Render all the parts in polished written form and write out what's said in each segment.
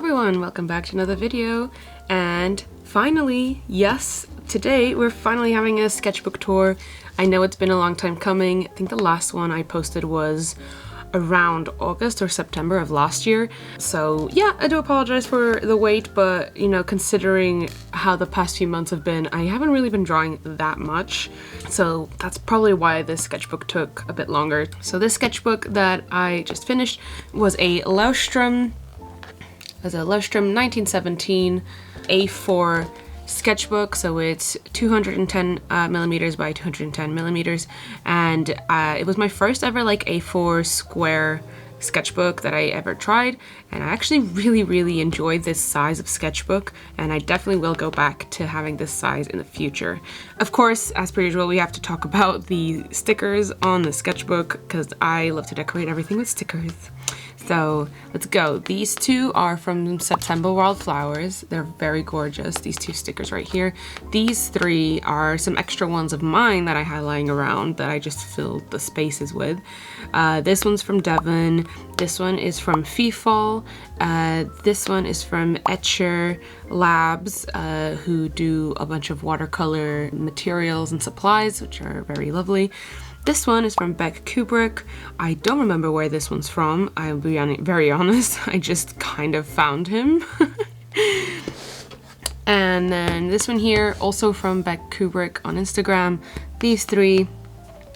everyone, welcome back to another video. And finally, yes, today we're finally having a sketchbook tour. I know it's been a long time coming. I think the last one I posted was around August or September of last year. So yeah, I do apologize for the wait, but you know, considering how the past few months have been, I haven't really been drawing that much. So that's probably why this sketchbook took a bit longer. So this sketchbook that I just finished was a LEUCHTTURM 1917 A4 sketchbook, so it's 210 millimeters by 210 millimeters, and it was my first ever like A4 square sketchbook that I ever tried, and I actually really enjoyed this size of sketchbook, and I definitely will go back to having this size in the future. Of course, as per usual, we have to talk about the stickers on the sketchbook because I love to decorate everything with stickers. So let's go. These two are from September Wildflowers. They're very gorgeous, these two stickers right here. These three are some extra ones of mine that I had lying around that I just filled the spaces with. This one's from Devon. This one is from Feefall. This one is from Etcher Labs, who do a bunch of watercolor materials and supplies, which are very lovely. This one is from Beck Kubrick. I don't remember where this one's from. I'll be very honest. I just kind of found him. And then this one here, also from Beck Kubrick on Instagram. These three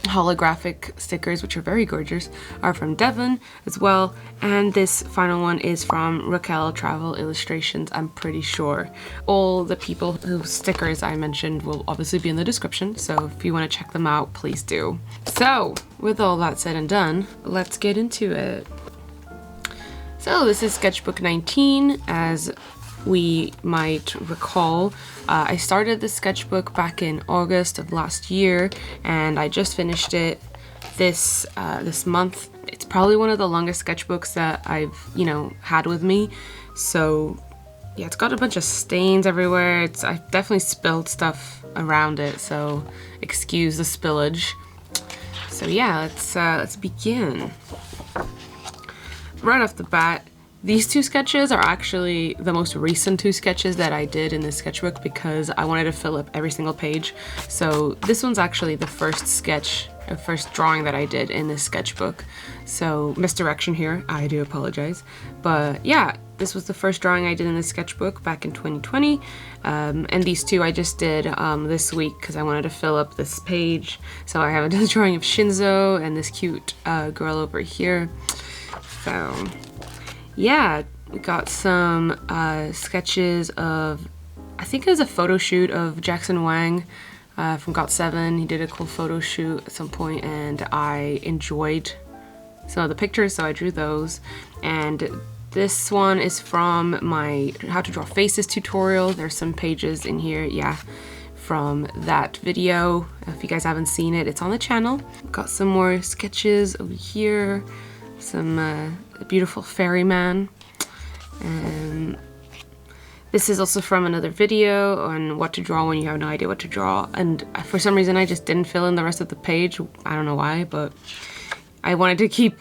holographic stickers, which are very gorgeous, are from Devon as well. And this final one is from Raquel Travel Illustrations, I'm pretty sure. All the people whose stickers I mentioned will obviously be in the description, so if you want to check them out, please do. So with all that said and done, let's get into it. So this is sketchbook 19, as we might recall. I started the sketchbook back in August of last year, and I just finished it this month. It's probably one of the longest sketchbooks that I've, had with me. So yeah, it's got a bunch of stains everywhere. I've definitely spilled stuff around it, so excuse the spillage. So yeah, let's begin. Right off the bat, these two sketches are actually the most recent two sketches that I did in this sketchbook because I wanted to fill up every single page. So this one's actually the first drawing that I did in this sketchbook. So misdirection here, I do apologize. But yeah, this was the first drawing I did in this sketchbook back in 2020. And these two I just did this week because I wanted to fill up this page. So I have a drawing of Shinzo and this cute girl over here. So yeah, we got some sketches of, I think it was a photo shoot of Jackson Wang from GOT7. He did a cool photo shoot at some point, and I enjoyed some of the pictures, so I drew those. And this one is from my How to Draw Faces tutorial. There's some pages in here, yeah, from that video. If you guys haven't seen it, it's on the channel. Got some more sketches over here. Some beautiful ferryman, and this is also from another video on what to draw when you have no idea what to draw, and for some reason I just didn't fill in the rest of the page. I don't know why, but I wanted to keep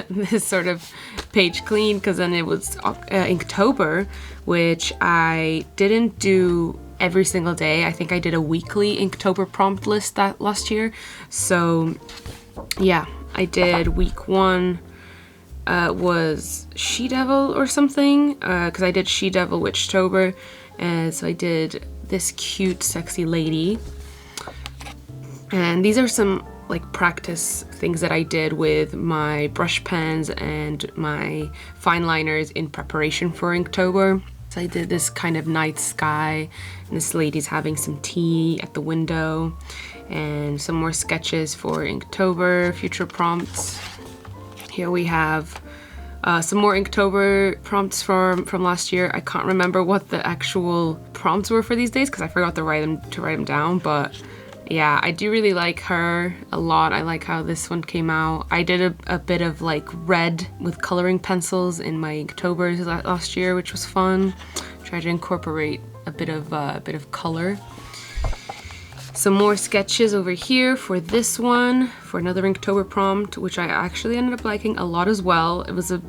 this sort of page clean because then it was Inktober, which I didn't do every single day. I think I did a weekly Inktober prompt list that last year. So yeah, I did week 1 was She Devil or something, because I did She Devil Witchtober, and so I did this cute sexy lady. And these are some like practice things that I did with my brush pens and my Fineliners in preparation for Inktober. So I did this kind of night sky, and this lady's having some tea at the window, and some more sketches for Inktober future prompts. Here we have some more Inktober prompts from last year. I can't remember what the actual prompts were for these days because I forgot to write them down, but yeah, I do really like her a lot. I like how this one came out. I did a bit of like red with coloring pencils in my Inktober last year, which was fun. Tried to incorporate a bit of color. Some more sketches over here for this one, for another Inktober prompt, which I actually ended up liking a lot as well. It was a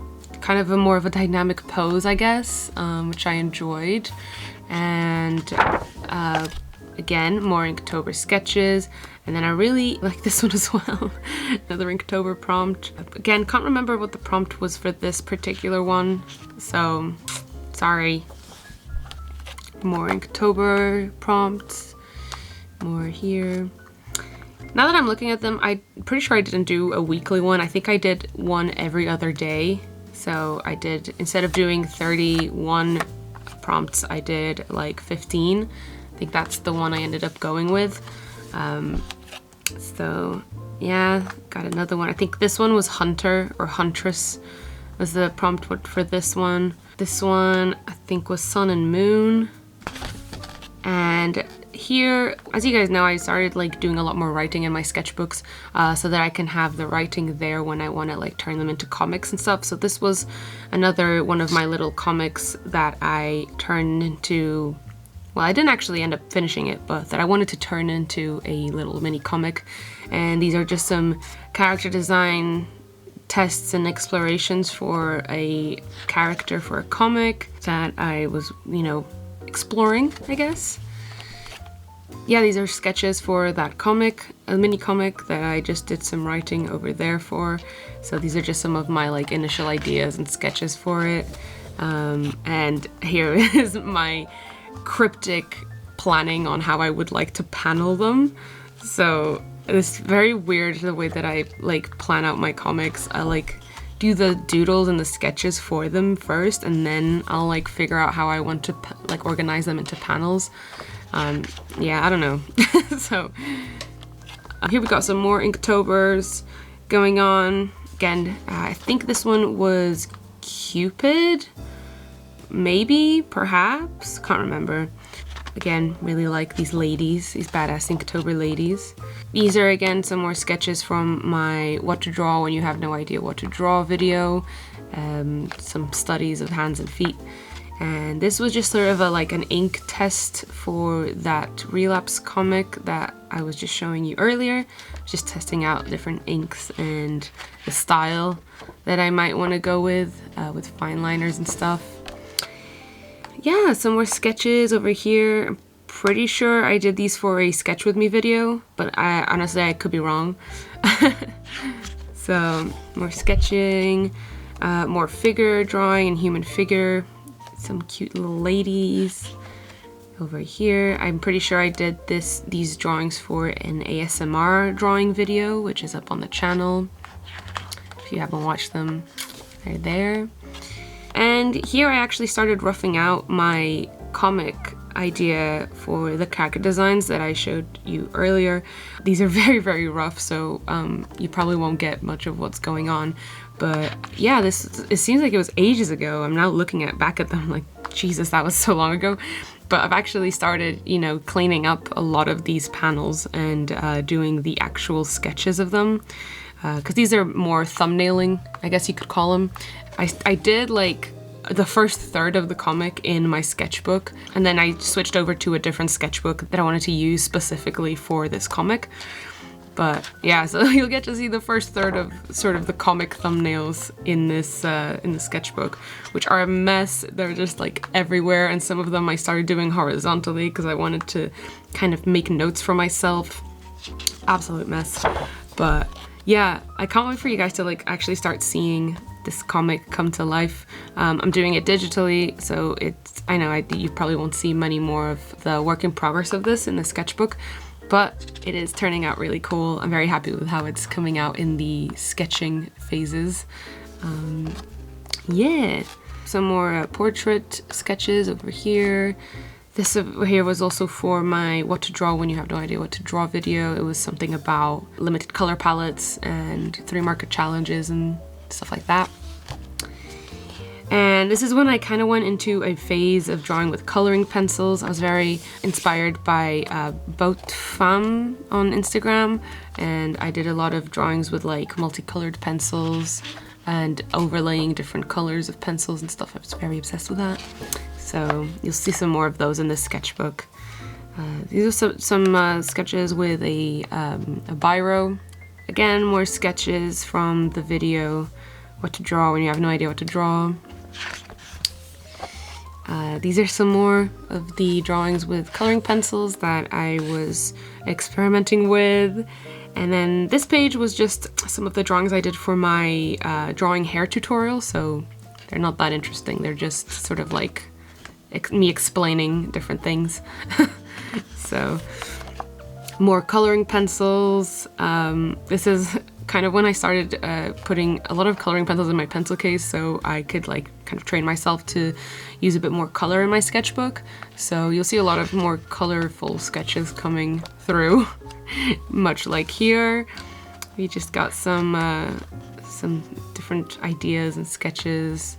kind of a more of a dynamic pose, I guess, which I enjoyed. And again, more Inktober sketches. And then I really like this one as well. Another Inktober prompt. Again, can't remember what the prompt was for this particular one, so sorry. More Inktober prompts. More here. Now that I'm looking at them, I'm pretty sure I didn't do a weekly one. I think I did one every other day. So I did, instead of doing 31 prompts, I did like 15. I think that's the one I ended up going with. So yeah, got another one. I think this one was Hunter or Huntress was the prompt for this one. This one I think was Sun and Moon. And here, as you guys know, I started like doing a lot more writing in my sketchbooks, so that I can have the writing there when I want to like turn them into comics and stuff. So this was another one of my little comics that I turned into, well, I didn't actually end up finishing it, but that I wanted to turn into a little mini comic. And these are just some character design tests and explorations for a character for a comic that I was, you know, exploring, I guess. Yeah, these are sketches for that comic, a mini comic that I just did some writing over there for. So these are just some of my like initial ideas and sketches for it. And here is my cryptic planning on how I would like to panel them. So it's very weird the way that I like plan out my comics. I like do the doodles and the sketches for them first, and then I'll like figure out how I want to like organize them into panels. Yeah, I don't know. So here we got some more Inktober's going on. Again, I think this one was Cupid, maybe, perhaps, can't remember. Again, really like these ladies, these badass Inktober ladies. These are again some more sketches from my What to Draw When You Have No Idea What to Draw video. Some studies of hands and feet. And this was just sort of like an ink test for that Relapse comic that I was just showing you earlier. Just testing out different inks and the style that I might want to go with Fineliners and stuff. Yeah, some more sketches over here. I'm pretty sure I did these for a Sketch With Me video, but honestly I could be wrong. So more sketching, more figure drawing and human figure. Some cute little ladies over here. I'm pretty sure I did these drawings for an ASMR drawing video, which is up on the channel. If you haven't watched them, they're there. And here I actually started roughing out my comic idea for the character designs that I showed you earlier. These are very, very rough, so you probably won't get much of what's going on. But yeah, it seems like it was ages ago. I'm now looking back at them like, Jesus, that was so long ago. But I've actually started, you know, cleaning up a lot of these panels and doing the actual sketches of them. Because these are more thumbnailing, I guess you could call them. I did like the first third of the comic in my sketchbook, and then I switched over to a different sketchbook that I wanted to use specifically for this comic. But yeah, so you'll get to see the first third of sort of the comic thumbnails in this in the sketchbook, which are a mess. They're just like everywhere, and some of them I started doing horizontally because I wanted to kind of make notes for myself. Absolute mess. But yeah, I can't wait for you guys to like actually start seeing this comic come to life. I'm doing it digitally, so I know you probably won't see many more of the work in progress of this in the sketchbook, but it is turning out really cool. I'm very happy with how it's coming out in the sketching phases. Yeah, some more portrait sketches over here. This over here was also for my What to Draw When You Have No Idea What to Draw video. It was something about limited color palettes and 3 marker challenges and stuff like that. And this is when I kind of went into a phase of drawing with coloring pencils. I was very inspired by Boat Femme on Instagram, and I did a lot of drawings with like multicolored pencils and overlaying different colors of pencils and stuff. I was very obsessed with that. So you'll see some more of those in this sketchbook. These are some sketches with a biro. Again, more sketches from the video what to draw when you have no idea what to draw. These are some more of the drawings with coloring pencils that I was experimenting with. And then this page was just some of the drawings I did for my drawing hair tutorial, so they're not that interesting. They're just sort of like me explaining different things. So, more coloring pencils. This is kind of when I started putting a lot of coloring pencils in my pencil case, so I could like kind of train myself to use a bit more color in my sketchbook. So you'll see a lot of more colorful sketches coming through. Much like here, we just got some different ideas and sketches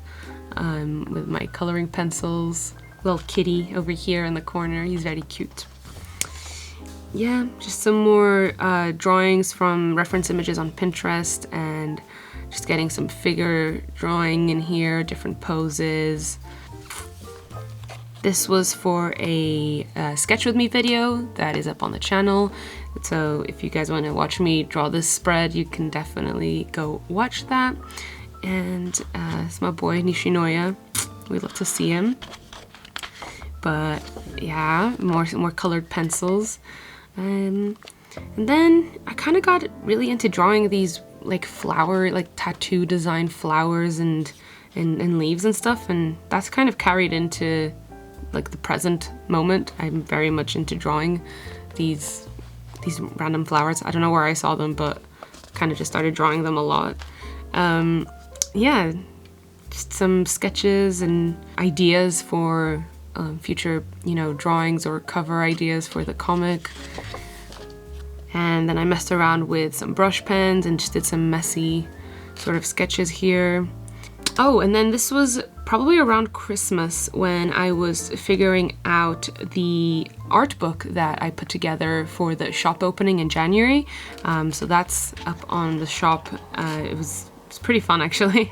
with my coloring pencils. Little kitty over here in the corner, he's very cute. Yeah, just some more drawings from reference images on Pinterest, and just getting some figure drawing in here, different poses. This was for a sketch with me video that is up on the channel. So if you guys want to watch me draw this spread, you can definitely go watch that. And it's my boy Nishinoya. We love to see him. But yeah, more colored pencils. And then I kind of got really into drawing these like tattoo design flowers and leaves and stuff, and that's kind of carried into like the present moment. I'm very much into drawing these random flowers. I don't know where I saw them, but kind of just started drawing them a lot. Yeah, just some sketches and ideas for future, drawings or cover ideas for the comic. And then I messed around with some brush pens and just did some messy sort of sketches here. Oh, and then this was probably around Christmas when I was figuring out the art book that I put together for the shop opening in January. So that's up on the shop. It was pretty fun actually.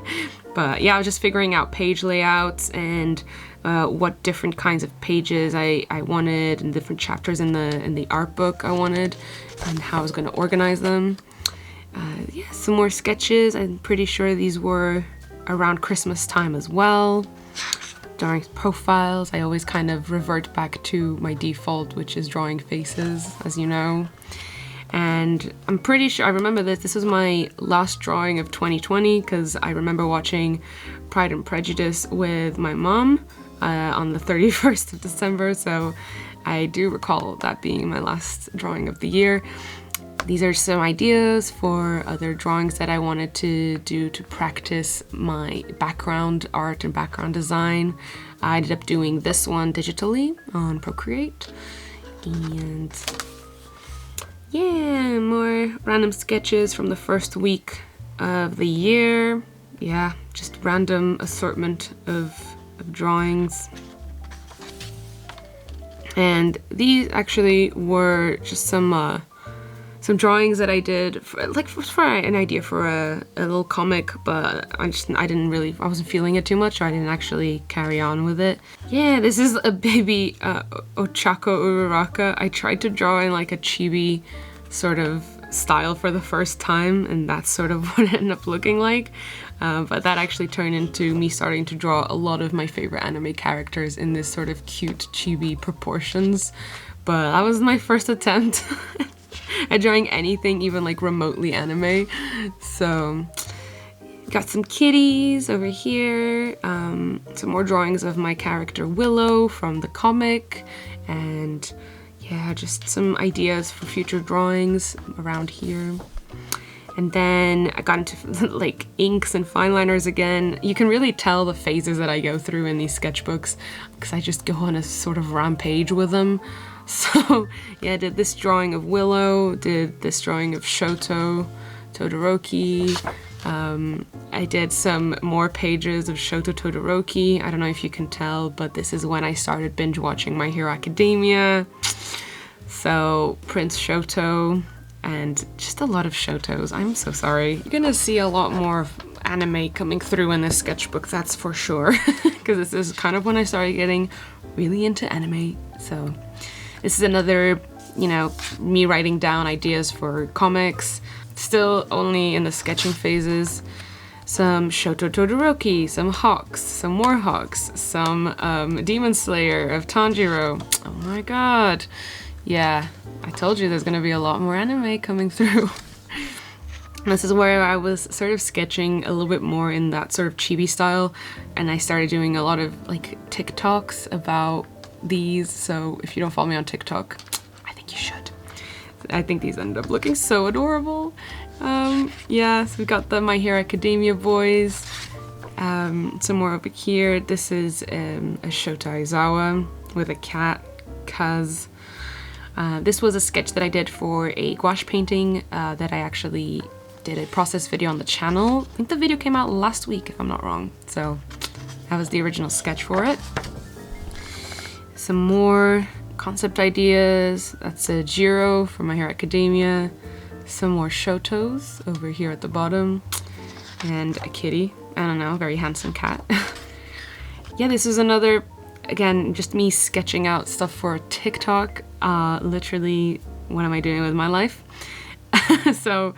But yeah, I was just figuring out page layouts and what different kinds of pages I wanted, and different chapters in the art book I wanted, and how I was going to organize them. Yeah, some more sketches. I'm pretty sure these were around Christmas time as well. Drawing profiles. I always kind of revert back to my default, which is drawing faces, as you know. And I'm pretty sure, I remember this was my last drawing of 2020, because I remember watching Pride and Prejudice with my mom on the 31st of December, so I do recall that being my last drawing of the year. These are some ideas for other drawings that I wanted to do to practice my background art and background design. I ended up doing this one digitally on Procreate. And yeah, more random sketches from the first week of the year. Yeah, just random assortment of drawings. And these actually were just some drawings that I did for an idea for a little comic, but I wasn't feeling it too much, so I didn't actually carry on with it. Yeah, this is a baby Ochako Uraraka. I tried to draw in like a chibi sort of style for the first time, and that's sort of what it ended up looking like. But that actually turned into me starting to draw a lot of my favorite anime characters in this sort of cute chibi proportions. But that was my first attempt at drawing anything even like remotely anime. So got some kitties over here, some more drawings of my character Willow from the comic, and yeah, just some ideas for future drawings around here. And then I got into like inks and fineliners again. You can really tell the phases that I go through in these sketchbooks, because I just go on a sort of rampage with them. So yeah, I did this drawing of Willow, did this drawing of Shoto, Todoroki. I did some more pages of Shoto Todoroki. I don't know if you can tell, but this is when I started binge watching My Hero Academia. So Prince Shoto, and just a lot of Shotos. I'm so sorry. You're gonna see a lot more anime coming through in this sketchbook, that's for sure. Because this is kind of when I started getting really into anime. So this is another, me writing down ideas for comics. Still only in the sketching phases. some Shoto Todoroki, some Hawks, some more Hawks, some Demon Slayer of Tanjiro. Oh my god. Yeah, I told you there's gonna be a lot more anime coming through. This is where I was sort of sketching a little bit more in that sort of chibi style, and I started doing a lot of like TikToks about these, so if you don't follow me on TikTok, I think you should. I think these ended up looking so adorable. Yeah, so we got the My Hero Academia boys. Some more over here. This is a Shota Aizawa with a cat, Kaz. This was a sketch that I did for a gouache painting that I actually did a process video on the channel. I think the video came out last week, if I'm not wrong. So that was the original sketch for it. Some more concept ideas. That's a Jiro from My Hero Academia. Some more Shotos over here at the bottom. And a kitty. I don't know, very handsome cat. Yeah, this is another, again, just me sketching out stuff for TikTok. Literally, what am I doing with my life? So,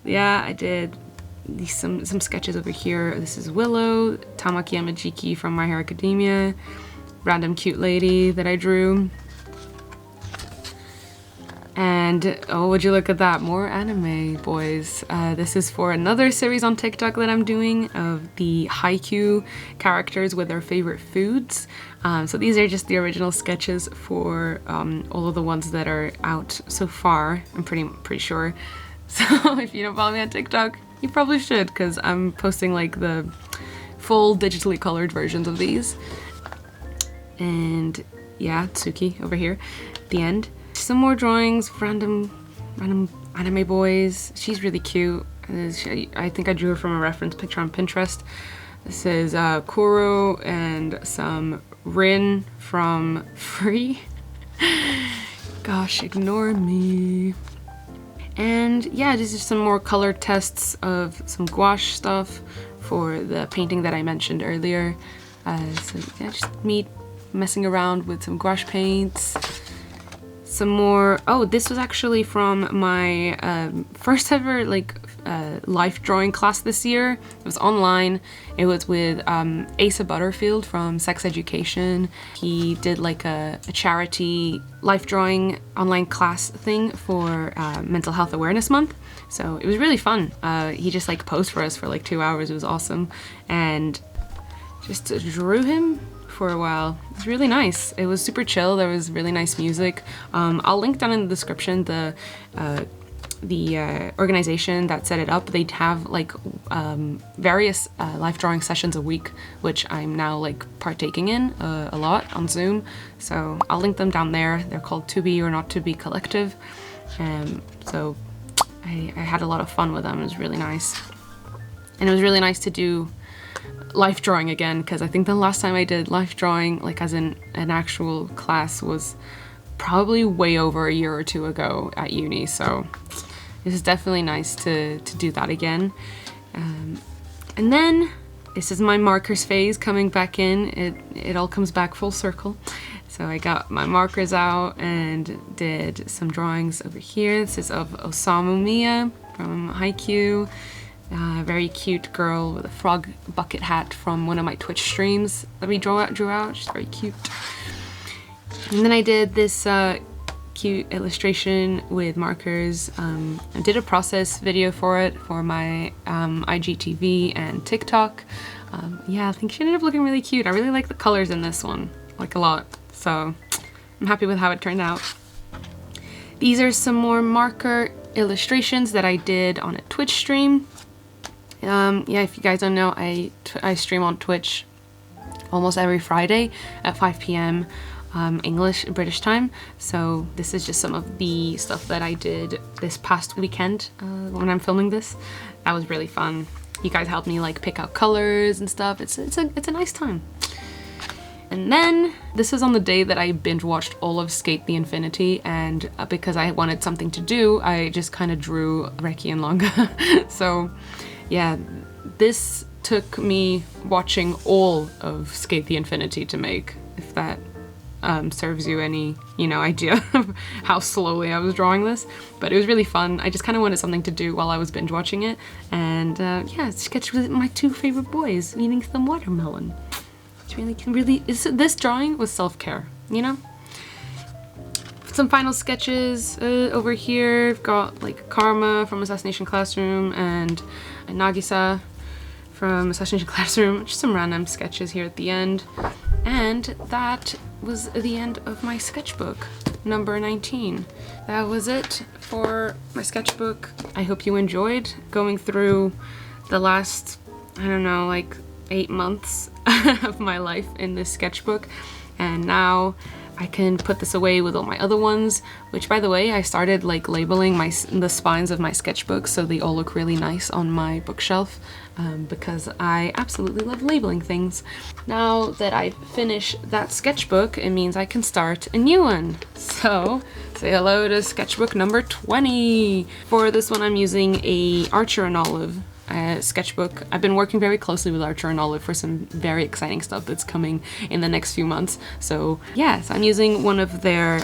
yeah, I did some sketches over here. This is Willow, Tamaki Yamajiki from My Hero Academia, random cute lady that I drew. And, oh, would you look at that, more anime, boys. This is for another series on TikTok that I'm doing of the Haikyuu characters with their favorite foods. So these are just the original sketches for all of the ones that are out so far, I'm pretty sure. So if you don't follow me on TikTok, you probably should, because I'm posting like the full digitally colored versions of these. And yeah, Tsuki over here at the end. Some more drawings, random anime boys. She's really cute. I think I drew her from a reference picture on Pinterest. This is Kuro and some Rin from Free. Gosh, ignore me. And yeah, this is some more color tests of some gouache stuff for the painting that I mentioned earlier. So yeah, just me messing around with some gouache paints. Some more, oh, this was actually from my first ever life drawing class this year. It was online. It was with Asa Butterfield from Sex Education. He did like a charity life drawing online class thing for Mental Health Awareness Month. So it was really fun. He just like posed for us for like 2 hours. It was awesome. And just drew him for a while. It was really nice. It was super chill. There was really nice music. I'll link down in the description the organization that set it up. They'd have like various life drawing sessions a week, which I'm now like partaking in a lot on Zoom. So I'll link them down there. They're called To Be or Not To Be Collective. So I had a lot of fun with them. It was really nice. And it was really nice to do life drawing again, because I think the last time I did life drawing, like as in an actual class, was probably way over a year or two ago at uni. So this is definitely nice to do that again. And then this is my markers phase coming back in. It all comes back full circle. So I got my markers out and did some drawings over here. This is of Osamu Miya from Haikyuu. Very cute girl with a frog bucket hat from one of my Twitch streams that we drew out. She's very cute. And then I did this cute illustration with markers. I did a process video for it for my IGTV and TikTok. Yeah, I think she ended up looking really cute. I really like the colors in this one, like a lot. So I'm happy with how it turned out. These are some more marker illustrations that I did on a Twitch stream. Yeah, if you guys don't know, I stream on Twitch almost every Friday at 5 p.m. British time. So this is just some of the stuff that I did this past weekend when I'm filming this. That was really fun. You guys helped me like pick out colors and stuff. It's a nice time. And then this is on the day that I binge watched all of Skate the Infinity, and because I wanted something to do, I just kind of drew Reki and Longa. So yeah, this took me watching all of Skate the Infinity to make, if that serves you any, you know, idea of how slowly I was drawing this. But it was really fun. I just kind of wanted something to do while I was binge watching it. And yeah, sketch with my two favorite boys eating some watermelon. It's really, this drawing was self-care, you know? Some final sketches over here. I've got like Karma from Assassination Classroom and Nagisa from Assassination Classroom. Just some random sketches here at the end. And that was the end of my sketchbook, number 19. That was it for my sketchbook. I hope you enjoyed going through the last, I don't know, like 8 months of my life in this sketchbook. And now I can put this away with all my other ones, which, by the way, I started like labeling the spines of my sketchbooks so they all look really nice on my bookshelf, because I absolutely love labeling things. Now that I finish that sketchbook, it means I can start a new one. So say hello to sketchbook number 20. For this one, I'm using a Archer and Olive sketchbook. I've been working very closely with Archer and Olive for some very exciting stuff that's coming in the next few months. So yeah, so I'm using one of their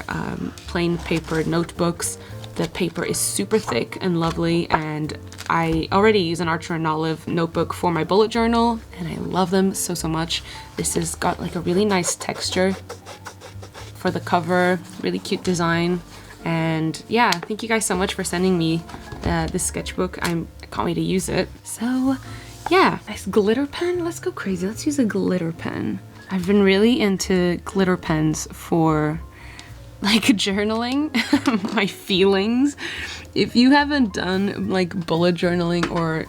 plain paper notebooks. The paper is super thick and lovely, and I already use an Archer and Olive notebook for my bullet journal, and I love them so much. This has got like a really nice texture for the cover, really cute design. And yeah, thank you guys so much for sending me this sketchbook. I can't wait to use it. So yeah, nice glitter pen. Let's go crazy. Let's use a glitter pen. I've been really into glitter pens for like journaling my feelings. If you haven't done like bullet journaling or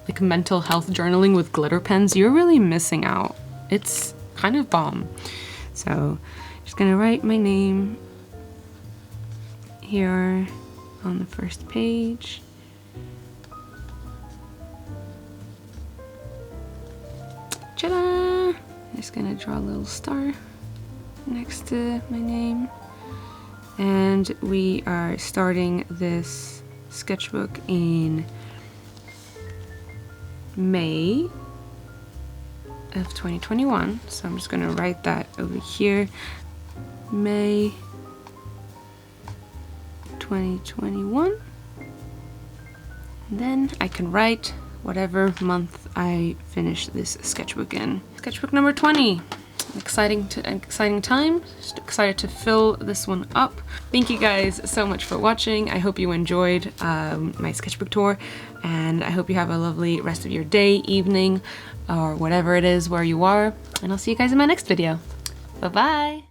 like mental health journaling with glitter pens, you're really missing out. It's kind of bomb. So just gonna write my name here on the first page. Ta-da! Just gonna draw a little star next to my name. And we are starting this sketchbook in May of 2021. So I'm just gonna write that over here. May 2021. And then I can write whatever month I finish this sketchbook in. Sketchbook number 20. Exciting time. Just excited to fill this one up. Thank you guys so much for watching. I hope you enjoyed my sketchbook tour, and I hope you have a lovely rest of your day, evening, or whatever it is where you are. And I'll see you guys in my next video. Bye bye.